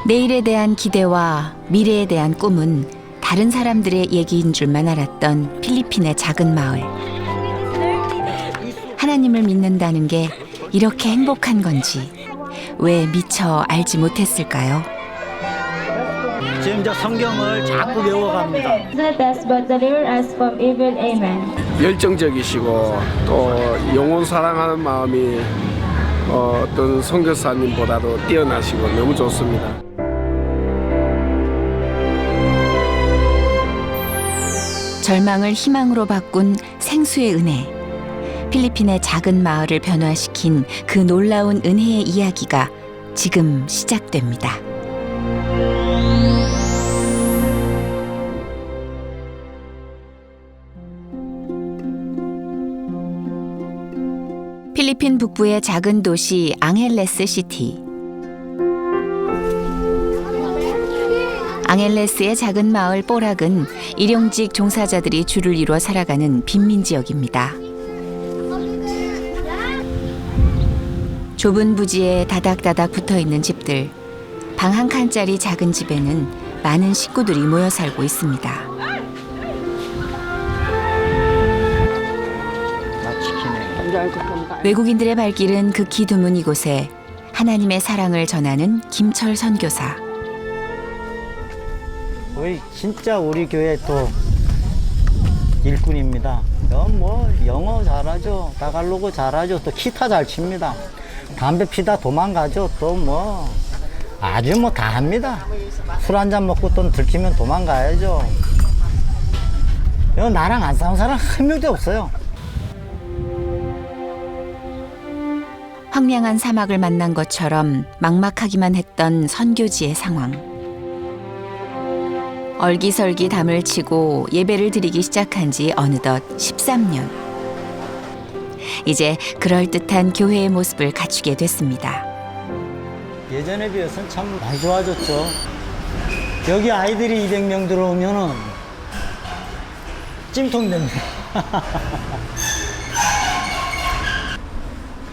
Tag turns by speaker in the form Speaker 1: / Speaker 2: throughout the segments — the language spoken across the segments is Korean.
Speaker 1: 내일에 대한 기대와 미래에 대한 꿈은 다른 사람들의 얘기인 줄만 알았던 필리핀의 작은 마을. 하나님을 믿는다는 게 이렇게 행복한 건지 왜 미처 알지 못했을까요?
Speaker 2: 지금 저 성경을 자꾸 외워갑니다.
Speaker 3: Not us, but deliver us from evil. Amen.
Speaker 4: 열정적이시고 또 영혼 사랑하는 마음이 어떤 선교사님보다도 뛰어나시고 너무 좋습니다.
Speaker 1: 절망을 희망으로 바꾼 생수의 은혜. 필리핀의 작은 마을을 변화시킨 그 놀라운 은혜의 이야기가 지금 시작됩니다. 필리핀 북부의 작은 도시 앙헬레스 시티. 앙헬레스의 작은 마을 뽀락은 일용직 종사자들이 줄을 이루어 살아가는 빈민 지역입니다. 좁은 부지에 다닥다닥 붙어있는 집들, 방 한 칸짜리 작은 집에는 많은 식구들이 모여 살고 있습니다. 외국인들의 발길은 극히 드문 이곳에 하나님의 사랑을 전하는 김철 선교사.
Speaker 2: 진짜 우리 교회 또 일꾼입니다. 뭐 영어 잘하죠, 다갈로그 잘하죠, 또 기타 잘 칩니다. 담배 피다 도망가죠. 또 뭐 아주 뭐 다 합니다. 술 한잔 먹고 또 들키면 도망가야죠. 나랑 안 싸운 사람 한 명도 없어요.
Speaker 1: 황량한 사막을 만난 것처럼 막막하기만 했던 선교지의 상황. 얼기설기 담을 치고 예배를 드리기 시작한 지 어느덧 13년. 이제 그럴듯한 교회의 모습을 갖추게 됐습니다.
Speaker 2: 예전에 비해서는 참 많이 좋아졌죠. 여기 아이들이 200명 들어오면은 찜통됩니다.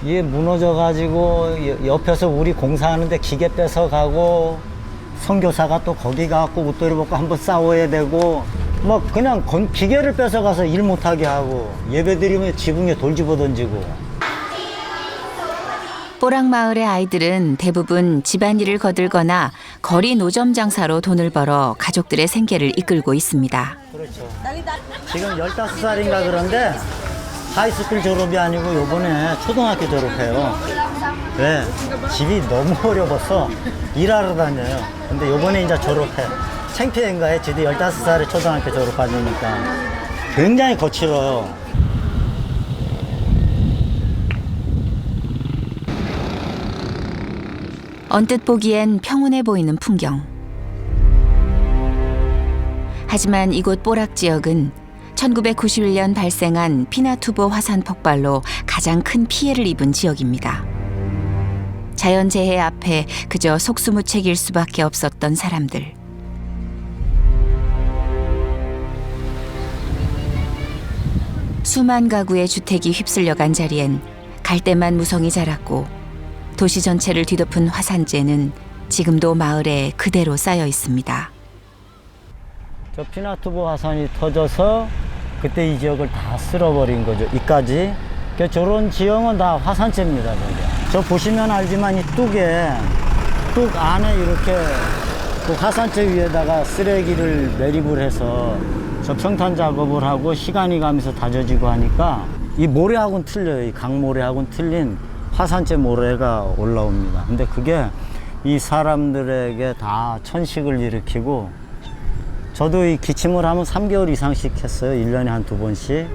Speaker 2: 이게 무너져가지고 옆에서 우리 공사하는데 기계 뺏어가고 선교사가 또 거기 가갖고 웃돌이 먹고 한번 싸워야 되고 막 그냥 기계를 뺏어가서 일 못하게 하고 예배드리면 지붕에 돌 집어 던지고.
Speaker 1: 뽀락마을의 아이들은 대부분 집안일을 거들거나 거리 노점 장사로 돈을 벌어 가족들의 생계를 이끌고 있습니다.
Speaker 2: 그렇죠. 지금 15살인가 그런데 하이스쿨 졸업이 아니고 요번에 초등학교 졸업해요. 왜? 집이 너무 어려워서 일하러 다녀요. 근데 요번에 이제 졸업해. 창피한가요? 지도 15살에 초등학교 졸업하니까. 굉장히 거칠어요.
Speaker 1: 언뜻 보기엔 평온해 보이는 풍경. 하지만 이곳 뽀락 지역은 1991년 발생한 피나투보 화산 폭발로 가장 큰 피해를 입은 지역입니다. 자연재해 앞에 그저 속수무책일 수밖에 없었던 사람들. 수만 가구의 주택이 휩쓸려간 자리엔 갈대만 무성이 자랐고 도시 전체를 뒤덮은 화산재는 지금도 마을에 그대로 쌓여 있습니다.
Speaker 2: 저 피나투보 화산이 터져서 그때 이 지역을 다 쓸어버린 거죠. 이까지. 저런 지형은 다 화산재입니다. 저 보시면 알지만 이 뚝 안에 이렇게 그 화산재 위에다가 쓰레기를 매립을 해서 저 평탄 작업을 하고 시간이 가면서 다져지고 하니까 이 모래하고는 틀려요. 이 강모래하고는 틀린 화산재 모래가 올라옵니다. 근데 그게 이 사람들에게 다 천식을 일으키고 저도 이 기침을 하면 3개월 이상씩 했어요. 1년에 한 2번씩.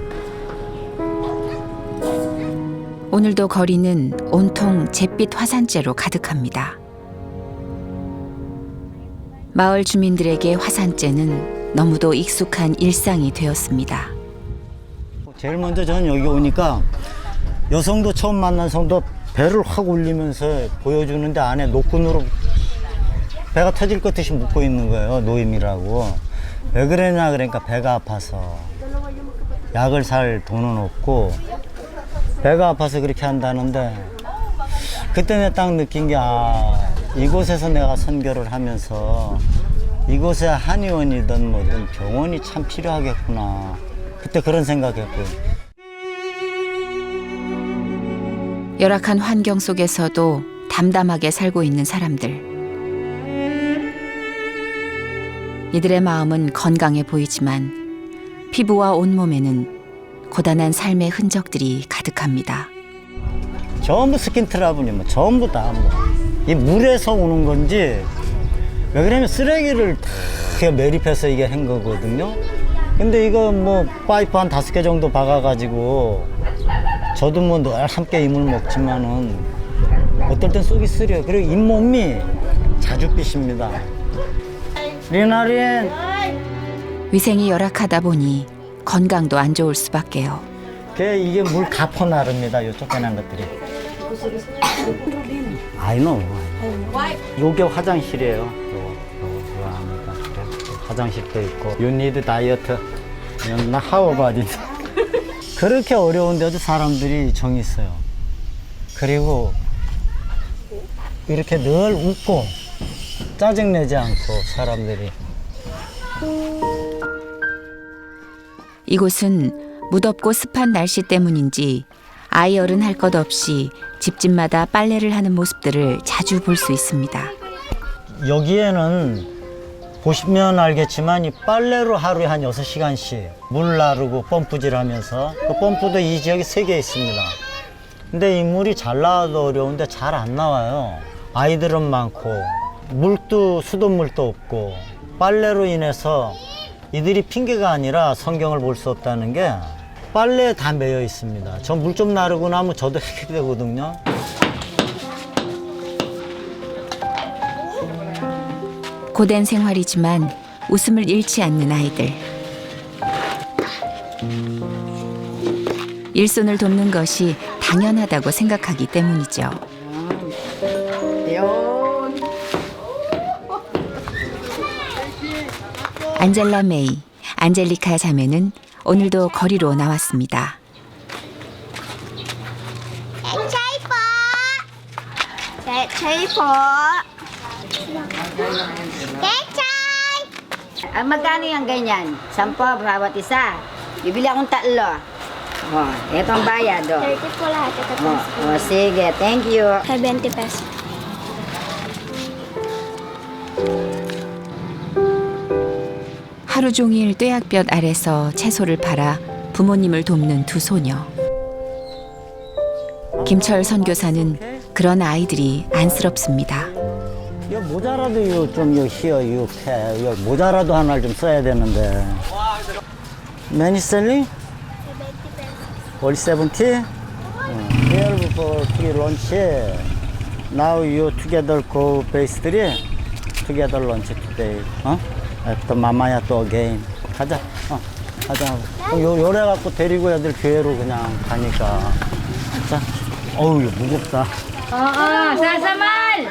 Speaker 1: 오늘도 거리는 온통 잿빛 화산재로 가득합니다. 마을 주민들에게 화산재는 너무도 익숙한 일상이 되었습니다.
Speaker 2: 제일 먼저 저는 여기 오니까 여성도 처음 만난 성도 배를 확 올리면서 보여주는데 안에 노끈으로 배가 터질 것 듯이 묶고 있는 거예요. 노임이라고. 왜 그러냐 그러니까 배가 아파서. 약을 살 돈은 없고 배가 아파서 그렇게 한다는데 그때 내가 딱 느낀 게 이곳에서 내가 선교를 하면서 이곳에 한의원이든 뭐든 병원이 참 필요하겠구나. 그때 그런 생각했고요.
Speaker 1: 열악한 환경 속에서도 담담하게 살고 있는 사람들. 이들의 마음은 건강해 보이지만 피부와 온몸에는 고단한 삶의 흔적들이 가득합니다.
Speaker 2: 전부 스킨 트러블이 뭐 전부 다 이 물에서 오는 건지 왜 그러냐면 쓰레기를 다 매립해서 이게 한 거거든요. 근데 이거 뭐 파이프 한 5개 정도 박아가지고 저도 뭐 늘 함께 이물 먹지만은 어떨 땐 속이 쓰려요. 그리고 잇몸이 자주 삐십니다. 리나린
Speaker 1: 위생이 열악하다 보니 건강도 안 좋을 수밖에요.
Speaker 2: 이게 물 다 퍼나릅니다. 요 쫓겨난 것들이. I know. 요게 화장실이에요. 요 안에가. 그래. 화장실도 있고. You need diet. 나 how about it? 그렇게 어려운데도 사람들이 정이 있어요. 그리고 이렇게 늘 웃고 짜증내지 않고 사람들이.
Speaker 1: 이곳은 무덥고 습한 날씨 때문인지 아이 어른 할 것 없이 집집마다 빨래를 하는 모습들을 자주 볼 수 있습니다.
Speaker 2: 여기에는 보시면 알겠지만 이 빨래로 하루에 한 6시간씩 물 나르고 펌프질 하면서 그 펌프도 이 지역에 3개 있습니다. 근데 이 물이 잘 나와도 어려운데 잘 안 나와요. 아이들은 많고 물도 수돗물도 없고 빨래로 인해서 이들이 핑계가 아니라 성경을 볼 수 없다는 게 빨래에 다 매여 있습니다. 저 물 좀 나르고 나면 저도 헥헥되거든요.
Speaker 1: 고된 생활이지만 웃음을 잃지 않는 아이들. 일손을 돕는 것이 당연하다고 생각하기 때문이죠. 안젤라 메이, 안젤리카 자매는 오늘도 거리로 나왔습니다.
Speaker 5: Magkano yung ganyan? 10 bawat isa. Bibili akong 3. Oh, ito ang bayad.
Speaker 3: 30 po lahat. Ito
Speaker 5: Sige, thank you.
Speaker 3: 20 pesos.
Speaker 1: 하루 종일 뙤약볕 아래서 채소를 팔아 부모님을 돕는 두 소녀. 김철 선교사는 그런 아이들이 안쓰럽습니다.
Speaker 2: 이거 모자라도 이거 좀 이거 휘어 이거 패 이거 모자라도 하나를 좀 써야 되는데. Many selling? 70? 12 for free lunch. Now you together go base 3. Together lunch today. After mamaya to again. 가자. 가자. 요래 갖고 데리고 애들 교회로 그냥 가니까. 자. 어우, 무겁다.
Speaker 5: Sasamal!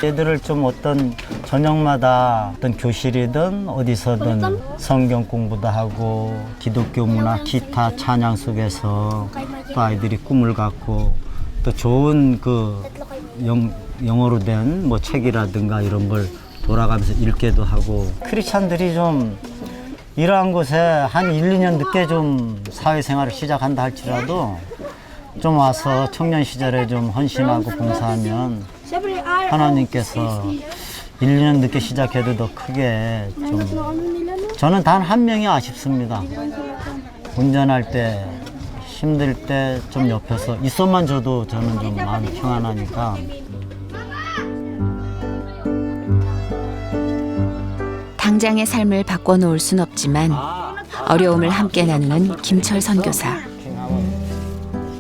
Speaker 2: 얘들을 좀 어떤 저녁마다 어떤 교실이든 어디서든 성경 공부도 하고 기독교 문화 기타 찬양 속에서 또 아이들이 꿈을 갖고 또 좋은 그 영어로 된 뭐 책이라든가 이런 걸 돌아가면서 읽게도 하고 크리스찬들이 좀 이러한 곳에 한 1, 2년 늦게 좀 사회생활을 시작한다 할지라도 좀 와서 청년 시절에 좀 헌신하고 봉사하면 하나님께서 1, 2년 늦게 시작해도 더 크게 좀 저는 단 한 명이 아쉽습니다. 운전할 때 힘들 때 좀 옆에서 있어만 줘도 저는 좀 마음이 평안하니까.
Speaker 1: 당장의 삶을 바꿔놓을 순 없지만 어려움을 함께 나누는 김철 선교사.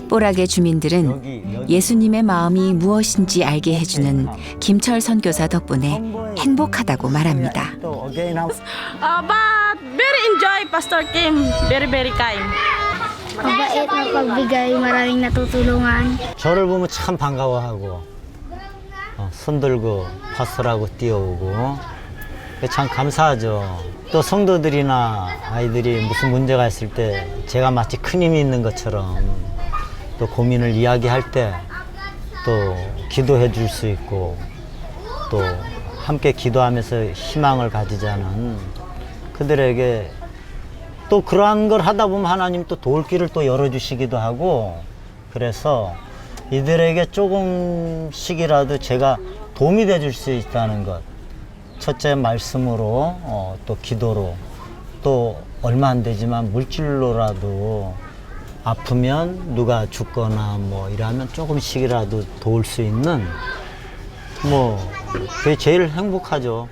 Speaker 1: 뽀락의 주민들은 예수님의 마음이 무엇인지 알게 해주는 김철 선교사 덕분에 행복하다고 말합니다.
Speaker 2: 또 again
Speaker 6: But very enjoy Pastor Kim. Very kind.
Speaker 3: Mabait, mapagbigay, maraming natutulungan.
Speaker 2: 저를 보면 참 반가워하고 손 들고 파스라고 뛰어오고 참 감사하죠. 또 성도들이나 아이들이 무슨 문제가 있을 때 제가 마치 큰 힘이 있는 것처럼 또 고민을 이야기할 때 또 기도해 줄 수 있고 또 함께 기도하면서 희망을 가지자는 그들에게 또 그러한 걸 하다 보면 하나님 또 도울 길을 또 열어주시기도 하고 그래서 이들에게 조금씩이라도 제가 도움이 돼 줄 수 있다는 것 첫째 말씀으로 또 기도로 또 얼마 안 되지만 물질로라도 아프면 누가 죽거나 뭐 이러면 조금씩이라도 도울 수 있는 뭐 그게 제일 행복하죠.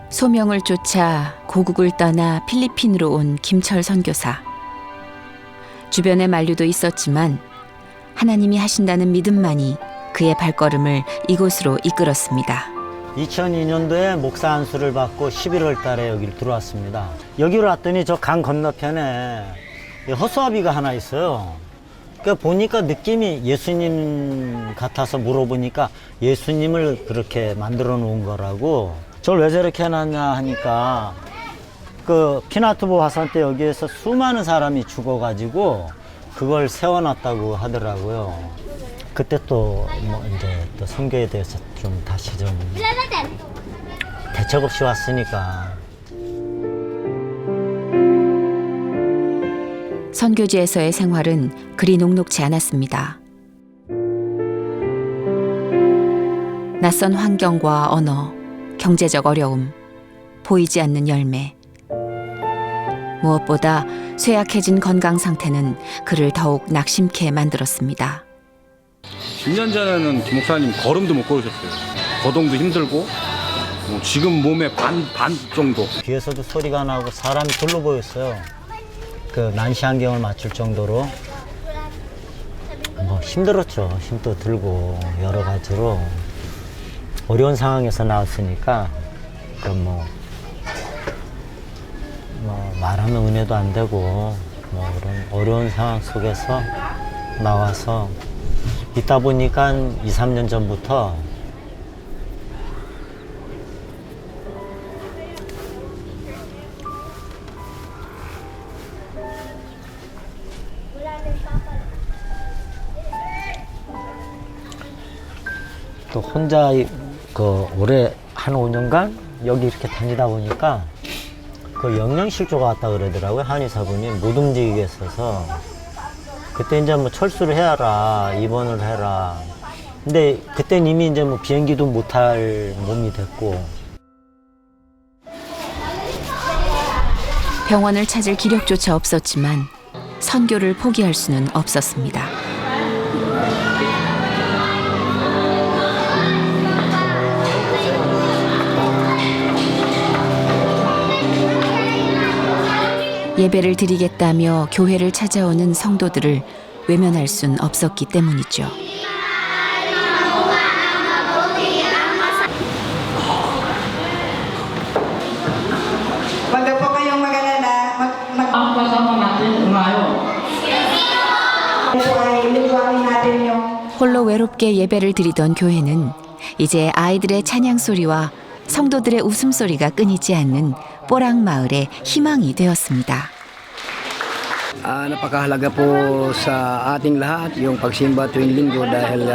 Speaker 1: 소명을 쫓아 고국을 떠나 필리핀으로 온 김철 선교사. 주변에 만류도 있었지만 하나님이 하신다는 믿음만이 그의 발걸음을 이곳으로 이끌었습니다.
Speaker 2: 2002년도에 목사 안수를 받고 11월 달에 여기를 들어왔습니다. 여기로 왔더니 저 강 건너편에 허수아비가 하나 있어요. 그러니까 보니까 느낌이 예수님 같아서 물어보니까 예수님을 그렇게 만들어 놓은 거라고. 저를 왜 저렇게 해놨냐 하니까 그 피나투보 화산 때 여기에서 수많은 사람이 죽어가지고 그걸 세워놨다고 하더라고요. 그때 또 뭐 이제 또 선교에 대해서 좀 다시 좀 대책 없이 왔으니까.
Speaker 1: 선교지에서의 생활은 그리 녹록지 않았습니다. 낯선 환경과 언어, 경제적 어려움, 보이지 않는 열매. 무엇보다 쇠약해진 건강 상태는 그를 더욱 낙심케 만들었습니다.
Speaker 7: 10년 전에는 김 목사님 걸음도 못 걸으셨어요. 거동도 힘들고 지금 몸의 반 정도.
Speaker 2: 뒤에서도 소리가 나고 사람이 둘러 보였어요. 그 난시 안경을 맞출 정도로 뭐 힘들었죠. 힘도 들고 여러 가지로 어려운 상황에서 나왔으니까 그 뭐 말하면 은혜도 안 되고 뭐 그런 어려운 상황 속에서 나와서 있다 보니까 한 2, 3년 전부터 또 혼자 그 올해 한 5년간 여기 이렇게 다니다 보니까 그 영양실조가 왔다 그러더라고요. 한의사분이 못 움직이게 했어서 그때 이제 뭐 철수를 해야라, 입원을 해라. 근데 그땐 이미 이제 뭐 비행기도 못 탈 몸이 됐고.
Speaker 1: 병원을 찾을 기력조차 없었지만 선교를 포기할 수는 없었습니다. 예배를 드리겠다며 교회를 찾아오는 성도들을 외면할 순 없었기 때문이죠. 홀로 외롭게 예배를 드리던 교회는 이제 아이들의 찬양 소리와 성도들의 웃음소리가 끊이지 않는 뽀락 마을의 희망이 되었습니다.
Speaker 8: Napakahalaga po sa ating lahat yung pagsimba tuwing linggo dahil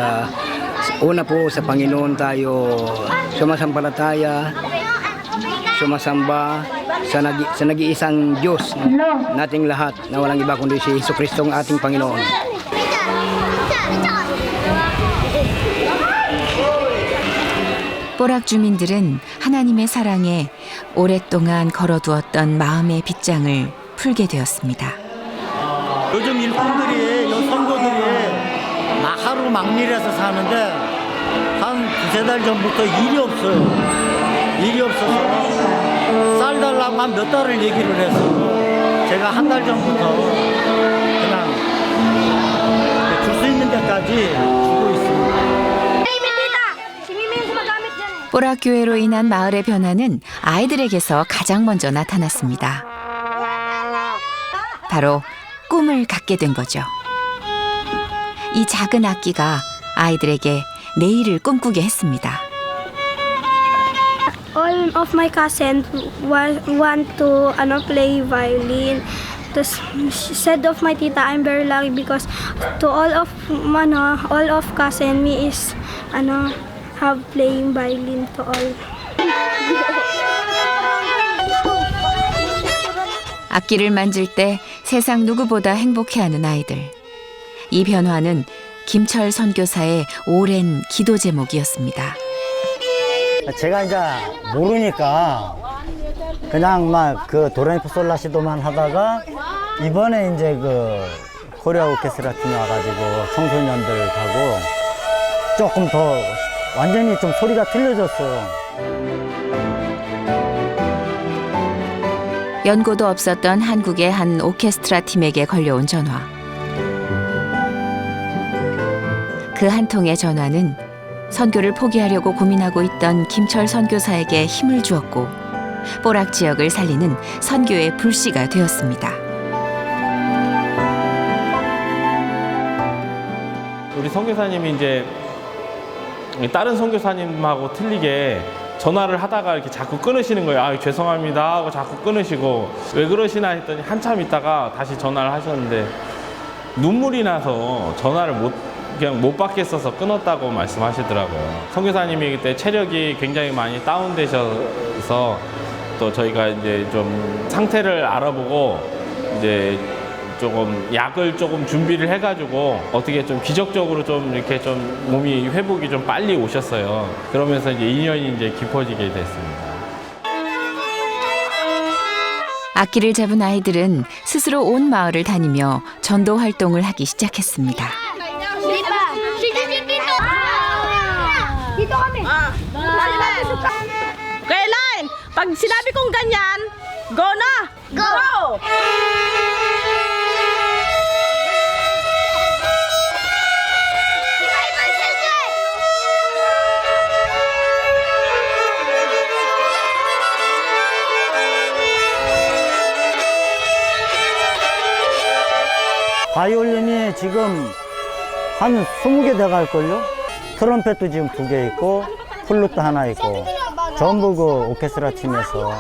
Speaker 8: una po sa Panginoon tayo sumasampalataya, sumasamba sa nag-iisang Diyos nating lahat na walang iba kundi si Jesucristo ang ating Panginoon.
Speaker 1: 뽀락 주민들은 하나님의 사랑에 오랫동안 걸어두었던 마음의 빗장을 풀게 되었습니다.
Speaker 2: 요즘 일꾼들이, 선교들이 하루 막일해서 사는데 한 두세 달 전부터 일이 없어요. 일이 없어서 쌀 달라고 한 몇 달을 얘기를 해서 제가 한 달 전부터 그냥 줄 수 있는 데까지 주고 있습니다.
Speaker 1: 뽀락 교회로 인한 마을의 변화는 아이들에게서 가장 먼저 나타났습니다. 바로 꿈을 갖게 된 거죠. 이 작은 악기가 아이들에게 내일을 꿈꾸게 했습니다.
Speaker 3: all of my cousins want to play violin. Tapos said of my tita, I'm very lucky because to all of cousin me is have playing violin to all.
Speaker 1: 악기를 만질 때 세상 누구보다 행복해하는 아이들. 이 변화는 김철 선교사의 오랜 기도 제목이었습니다.
Speaker 2: 제가 이제 모르니까 그냥 막 그 도레미파 솔라시도만 하다가 이번에 이제 그 코리아 오케스트라 팀이 와가지고 청소년들하고 조금 더 완전히 좀 소리가 틀려졌어요.
Speaker 1: 연고도 없었던 한국의 한 오케스트라 팀에게 걸려온 전화. 그 한 통의 전화는 선교를 포기하려고 고민하고 있던 김철 선교사에게 힘을 주었고 뽀락 지역을 살리는 선교의 불씨가 되었습니다.
Speaker 9: 우리 선교사님이 이제 다른 선교사님하고 틀리게 전화를 하다가 이렇게 자꾸 끊으시는 거예요. 아, 죄송합니다 하고 자꾸 끊으시고 왜 그러시나 했더니 한참 있다가 다시 전화를 하셨는데 눈물이 나서 전화를 그냥 못 받겠어서 끊었다고 말씀하시더라고요. 선교사님이 그때 체력이 굉장히 많이 다운되셔서 또 저희가 이제 좀 상태를 알아보고 이제 조금 약을 조금 준비를 해가지고 어떻게 좀 기적적으로 좀 이렇게 좀 몸이 회복이 좀 빨리 오셨어요. 그러면서 이제 인연이 이제 깊어지게 됐습니다.
Speaker 1: 악기를 잡은 아이들은 스스로 온 마을을 다니며 전도 활동을 하기 시작했습니다.
Speaker 6: Okay, line. Pag sinabi kong ganyan, go na. Go.
Speaker 2: 바이올린이 지금 한 20개 돼갈걸요? 트럼펫도 지금 2개 있고 플루트 하나 있고 전부 그 오케스트라 팀에서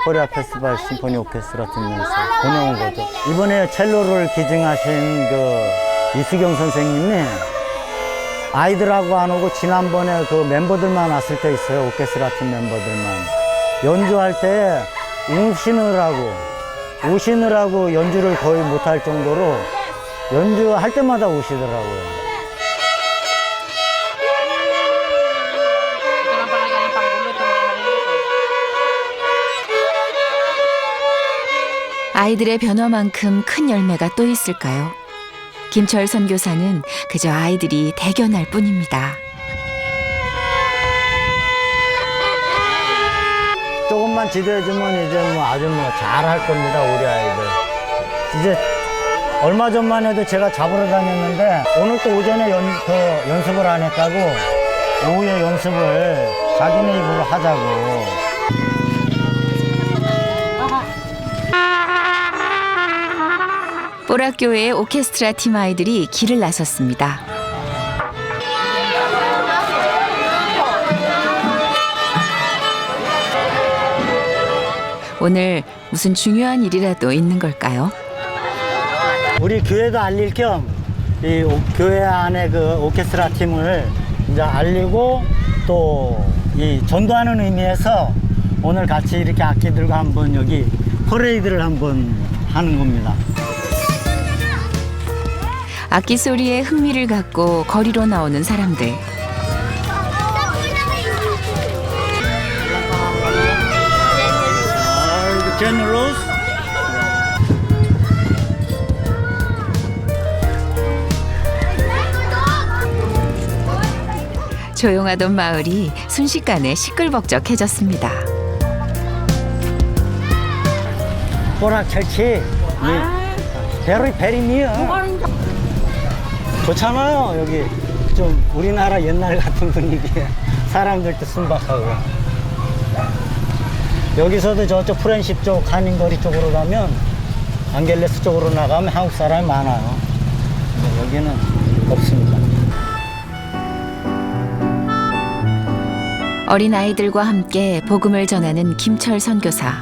Speaker 2: 코리아 페스티벌 심포니 오케스트라 팀에서 보내온 거죠. 이번에 첼로를 기증하신 그 이수경 선생님이 아이들하고 안 오고 지난번에 그 멤버들만 왔을 때 있어요. 오케스트라 팀 멤버들만 연주할 때 우시느라고 연주를 거의 못할 정도로 연주할 때마다 우시더라고요.
Speaker 1: 아이들의 변화만큼 큰 열매가 또 있을까요? 김철 선교사는 그저 아이들이 대견할 뿐입니다.
Speaker 2: 조금만 지도해주면 이제 뭐 아주 뭐 잘할 겁니다, 우리 아이들. 이제 얼마 전만 해도 제가 잡으러 다녔는데 오늘 또 오전에 연습을 안 했다고 오후에 연습을 자기네 입으로 하자고.
Speaker 1: 뽀락교회의 오케스트라 팀 아이들이 길을 나섰습니다. 오늘 무슨 중요한 일이라도 있는 걸까요?
Speaker 2: 우리 교회도 알릴 겸 이 교회 안에 그 오케스트라 팀을 이제 알리고 또 이 전도하는 의미에서 오늘 같이 이렇게 악기들과 한번 여기 퍼레이드를 한번 하는 겁니다.
Speaker 1: 악기 소리에 흥미를 갖고 거리로 나오는 사람들.
Speaker 2: 제너러스.
Speaker 1: 조용하던 마을이 순식간에 시끌벅적해졌습니다.
Speaker 2: 뽀락 철치. 베리 미어. 좋잖아요. 여기 좀 우리나라 옛날 같은 분위기에 사람들도 순박하고. 여기서도 저쪽 프렌십 쪽 한인거리 쪽으로 가면 안겔레스 쪽으로 나가면 한국 사람이 많아요. 근데 여기는 없습니다.
Speaker 1: 어린 아이들과 함께 복음을 전하는 김철 선교사.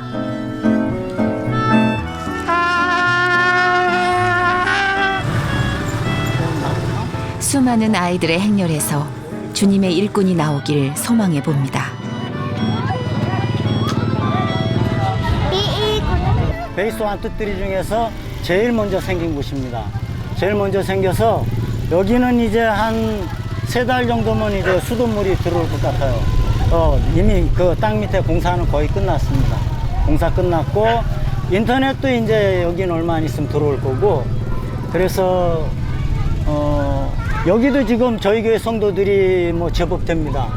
Speaker 1: 수많은 아이들의 행렬에서 주님의 일꾼이 나오길 소망해 봅니다.
Speaker 2: 베이스 1, 2, 3 중에서 제일 먼저 생긴 곳입니다. 제일 먼저 생겨서 여기는 이제 한 3달 정도면 이제 수돗물이 들어올 것 같아요. 이미 그 땅 밑에 공사는 거의 끝났습니다. 공사 끝났고 인터넷도 이제 여기는 얼마 안 있으면 들어올 거고, 그래서 여기도 지금 저희 교회 성도들이 뭐 제법 됩니다.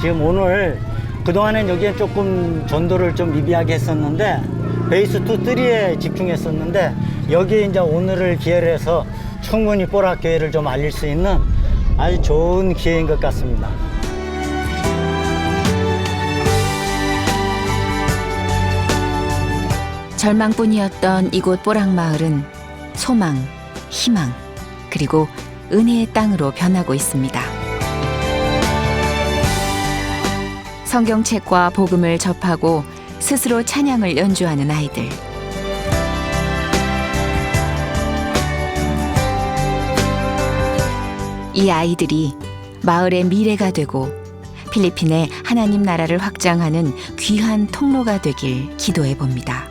Speaker 2: 지금 오늘 그동안엔 여기에 조금 전도를 좀 미비하게 했었는데 베이스 2, 3에 집중했었는데 여기에 이제 오늘을 기회로 해서 충분히 뽀락 교회를 좀 알릴 수 있는 아주 좋은 기회인 것 같습니다.
Speaker 1: 절망뿐이었던 이곳 뽀락마을은 소망, 희망, 그리고 은혜의 땅으로 변하고 있습니다. 성경책과 복음을 접하고 스스로 찬양을 연주하는 아이들. 이 아이들이 마을의 미래가 되고 필리핀의 하나님 나라를 확장하는 귀한 통로가 되길 기도해 봅니다.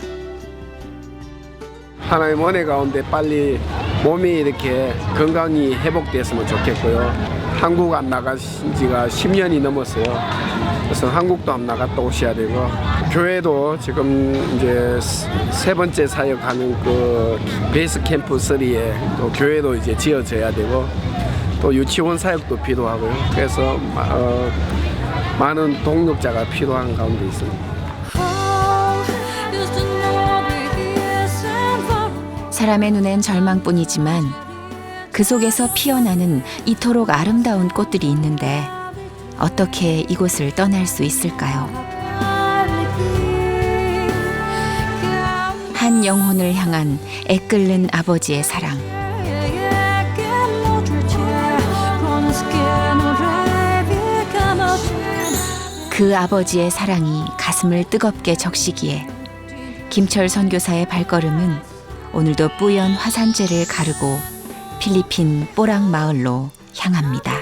Speaker 4: 하나님 은혜 가운데 빨리 몸이 이렇게 건강히 회복됐으면 좋겠고요. 한국 안 나가신 지가 10년이 넘었어요. 그래서 한국도 안 나갔다 오셔야 되고, 교회도 지금 이제 3번째 사역하는 그 베이스 캠프 3에 또 교회도 이제 지어져야 되고, 또 유치원 사역도 필요하고요. 그래서 많은 동력자가 필요한 가운데 있습니다.
Speaker 1: 사람의 눈엔 절망뿐이지만 그 속에서 피어나는 이토록 아름다운 꽃들이 있는데 어떻게 이곳을 떠날 수 있을까요? 한 영혼을 향한 애끓는 아버지의 사랑. 그 아버지의 사랑이 가슴을 뜨겁게 적시기에 김철 선교사의 발걸음은 오늘도 뿌연 화산재를 가르고 필리핀 뽀락 마을로 향합니다.